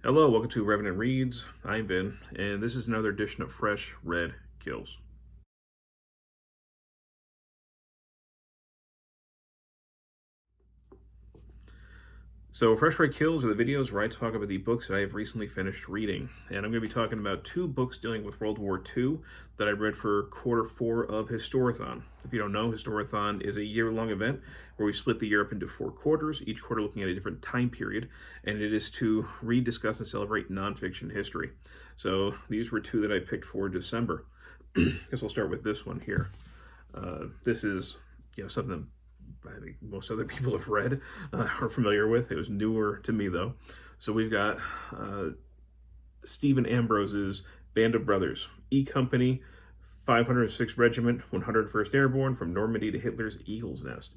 Hello, welcome to Revenant Reads. I'm Vin, and this is another edition of Fresh Red Kills. So, Fresh Red Kills are the videos where I talk about the books that I have recently finished reading. And I'm going to be talking about two books dealing with World War II that I read for Q4 of Historathon. If you don't know, Historathon is a year-long event where we split the year up into 4 quarters, each quarter looking at a different time period, and it is to read, discuss, and celebrate nonfiction history. So, these were two that I picked for December. I guess I'll start with this one here. This is something I think most other people have read, are familiar with. It was newer to me, though. So we've got Stephen Ambrose's Band of Brothers, E Company, 506th Regiment, 101st Airborne, from Normandy to Hitler's Eagle's Nest.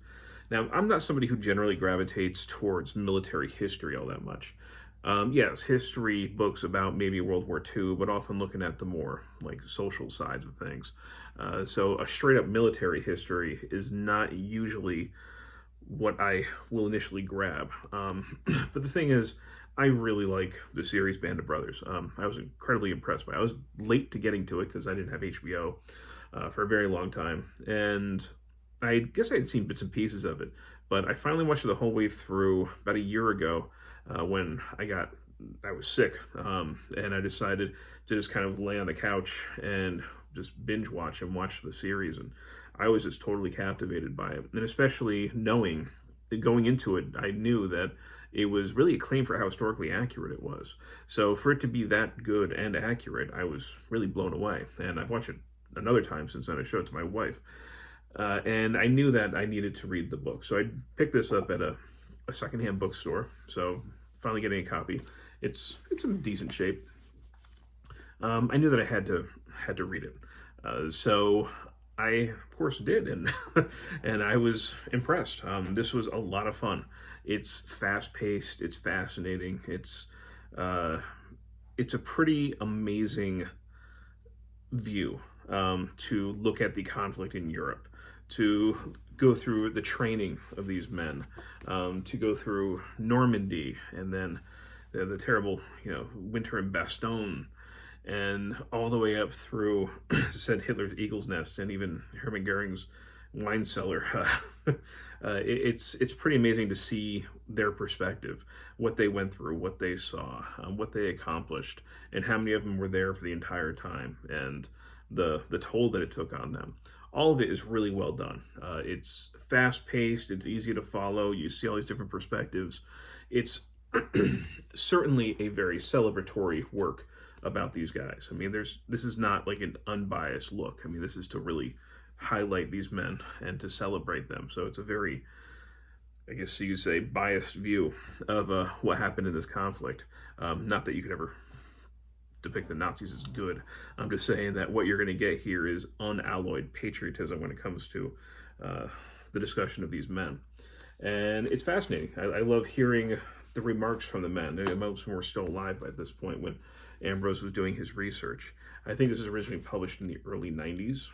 Now, I'm not somebody who generally gravitates towards military history all that much. Yes, history books about maybe World War II, but often looking at the more like social sides of things. So a straight up military history is not usually what I will initially grab. But the thing is, I really like the series Band of Brothers. I was incredibly impressed by it. I was late to getting to it because I didn't have HBO for a very long time. And I guess I had seen bits and pieces of it. But I finally watched it the whole way through about a year ago when I was sick, and I decided to just kind of lay on the couch and just binge watch and watch the series, and I was just totally captivated by it. And especially knowing that going into it, I knew that it was really acclaimed for how historically accurate it was. So for it to be that good and accurate, I was really blown away. And I've watched it another time since then. I showed it to my wife, and I knew that I needed to read the book. So I picked this up at a secondhand bookstore. So finally getting a copy. It's in decent shape. I knew that I had to read it. So I of course did, and and I was impressed. This was a lot of fun. It's fast paced. It's fascinating. It's a pretty amazing view to look at the conflict in Europe, to go through the training of these men, to go through Normandy, and then the terrible, winter in Bastogne, and all the way up through, said Hitler's Eagle's Nest, and even Hermann Goering's wine cellar. It's pretty amazing to see their perspective, what they went through, what they saw, what they accomplished, and how many of them were there for the entire time, and the toll that it took on them. All of it is really well done. It's fast-paced, it's easy to follow, you see all these different perspectives. It's certainly a very celebratory work about these guys. I mean, this is not like an unbiased look. I mean, this is to really highlight these men and to celebrate them. So it's a very, I guess you could say, biased view of what happened in this conflict. Not that you could ever depict the Nazis as good. I'm just saying that what you're going to get here is unalloyed patriotism when it comes to the discussion of these men. And it's fascinating. I love hearing the remarks from the men. Most of them were still alive by this point when Ambrose was doing his research. I think this was originally published in the early 90s.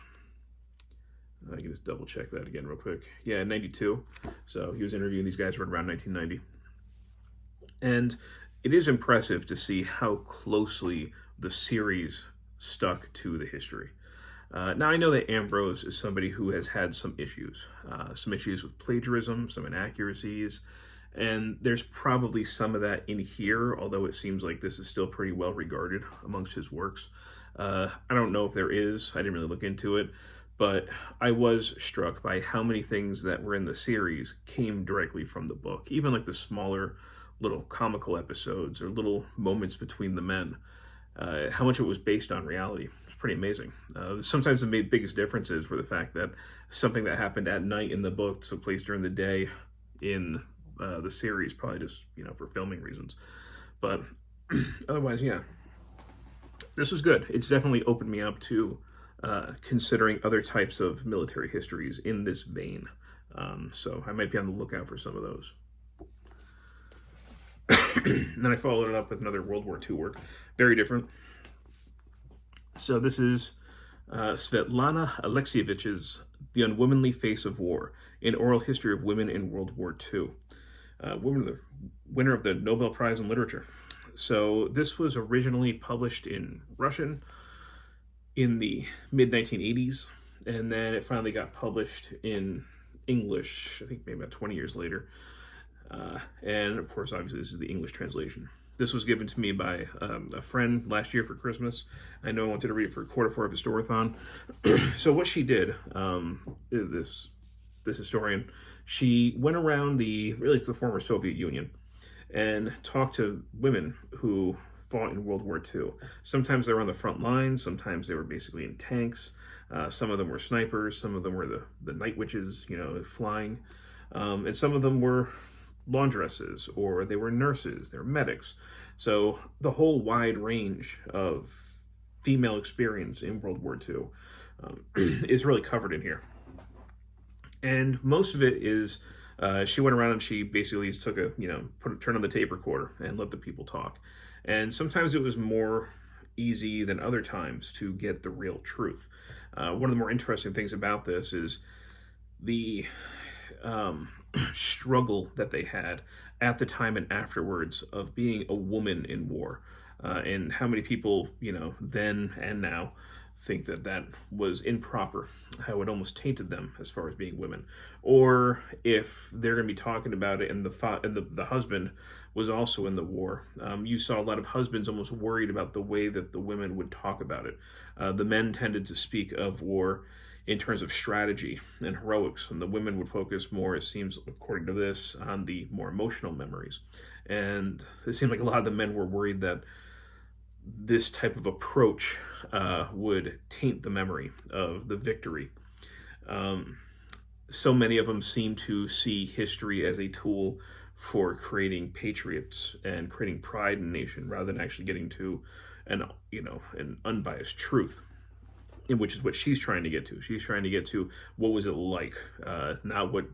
I can just double check that again real quick. Yeah, 92. So he was interviewing these guys around 1990. And it is impressive to see how closely the series stuck to the history. Now, I know that Ambrose is somebody who has had some issues with plagiarism, some inaccuracies, and there's probably some of that in here, although it seems like this is still pretty well regarded amongst his works. I don't know if there is. I didn't really look into it, but I was struck by how many things that were in the series came directly from the book, even like the smaller little comical episodes or little moments between the men. How much it was based on reality. It's pretty amazing. Sometimes the biggest differences were the fact that something that happened at night in the book took place during the day in the series, probably just, for filming reasons. But otherwise, yeah, this was good. It's definitely opened me up to considering other types of military histories in this vein. So I might be on the lookout for some of those. And then I followed it up with another World War II work, very different. So this is Svetlana Alexievich's The Unwomanly Face of War, an oral history of women in World War II. Winner of the Nobel Prize in Literature. So this was originally published in Russian in the mid-1980s, and then it finally got published in English, I think maybe about 20 years later. And of course, obviously, this is the English translation. This was given to me by a friend last year for Christmas. I know I wanted to read it for Q4 of Historathon. So what she did, this historian, she went around it's the former Soviet Union, and talked to women who fought in World War II. Sometimes they were on the front lines, sometimes they were basically in tanks. Some of them were snipers, some of them were the night witches, flying. And some of them were laundresses, or they were nurses, they were medics. So the whole wide range of female experience in World War II is really covered in here. And most of it is, she went around and she basically took turn on the tape recorder and let the people talk. And sometimes it was more easy than other times to get the real truth. One of the more interesting things about this is the struggle that they had at the time and afterwards of being a woman in war, and how many people, then and now, think that was improper, how it almost tainted them as far as being women. Or if they're going to be talking about it and the husband was also in the war, you saw a lot of husbands almost worried about the way that the women would talk about it. The men tended to speak of war in terms of strategy and heroics, and the women would focus more, it seems, according to this, on the more emotional memories. And it seemed like a lot of the men were worried that this type of approach would taint the memory of the victory. So many of them seem to see history as a tool for creating patriots and creating pride in the nation, rather than actually getting to an unbiased truth, which is what she's trying to get to. She's trying to get to what was it like, not what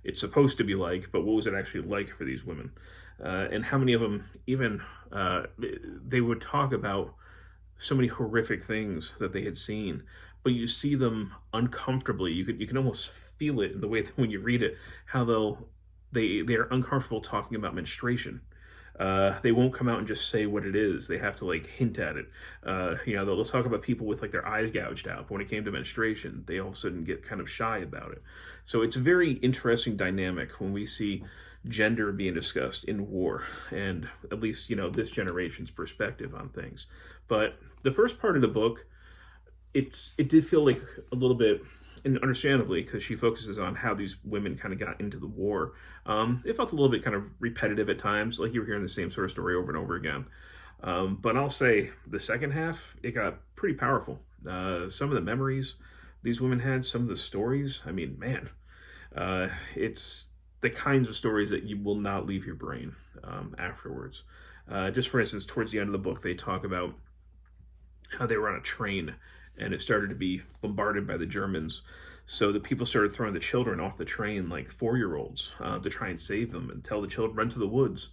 it's supposed to be like, but what was it actually like for these women. And how many of them even, they would talk about so many horrific things that they had seen, but you see them uncomfortably. You can almost feel it in the way that when you read it, how they are uncomfortable talking about menstruation. They won't come out and just say what it is. They have to hint at it. They'll talk about people with their eyes gouged out. But when it came to menstruation, they all of a sudden get kind of shy about it. So it's a very interesting dynamic when we see gender being discussed in war, and at least, this generation's perspective on things. But the first part of the book, it did feel like a little bit, and understandably, because she focuses on how these women kind of got into the war, it felt a little bit kind of repetitive at times, like you were hearing the same sort of story over and over again. But I'll say the second half, it got pretty powerful. Some of the memories these women had, some of the stories, I mean, man, it's the kinds of stories that you will not leave your brain afterwards. Just for instance, towards the end of the book, they talk about how they were on a train and it started to be bombarded by the Germans. So the people started throwing the children off the train, like 4-year-olds, to try and save them and tell the children, run to the woods.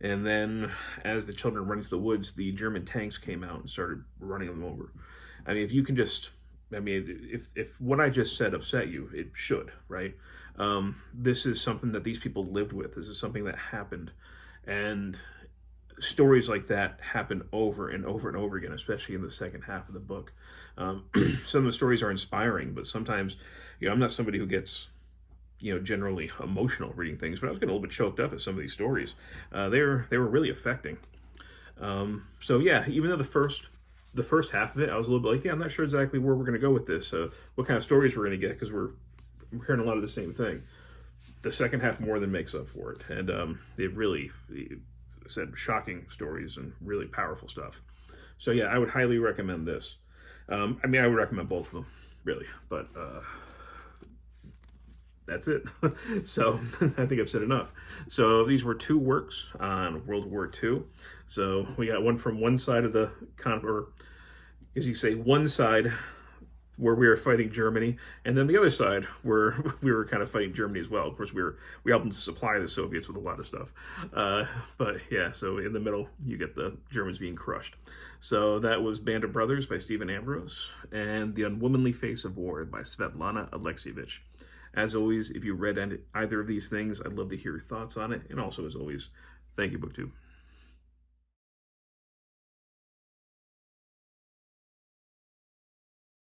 And then as the children run to the woods, the German tanks came out and started running them over. I mean, if what I just said upset you, it should, right? This is something that these people lived with. This is something that happened. And stories like that happen over and over and over again, especially in the second half of the book. Some of the stories are inspiring, but sometimes, I'm not somebody who gets, generally emotional reading things, but I was getting a little bit choked up at some of these stories. They were really affecting. So yeah, even though the first half of it, I was a little bit like, I'm not sure exactly where we're going to go with this, what kind of stories we're going to get, because we're hearing a lot of the same thing. The second half more than makes up for it, and they really said shocking stories and really powerful stuff. So yeah, I would highly recommend this. I would recommend both of them, really, but that's it. So I think I've said enough. So these were 2 works on World War II. So we got one from one side of the or as you say, one side where we were fighting Germany, and then the other side where we were kind of fighting Germany as well. Of course, we helped them to supply the Soviets with a lot of stuff. But yeah, so in the middle, you get the Germans being crushed. So that was Band of Brothers by Stephen Ambrose, and The Unwomanly Face of War by Svetlana Alexievich. As always, if you read either of these things, I'd love to hear your thoughts on it. And also, as always, thank you, BookTube.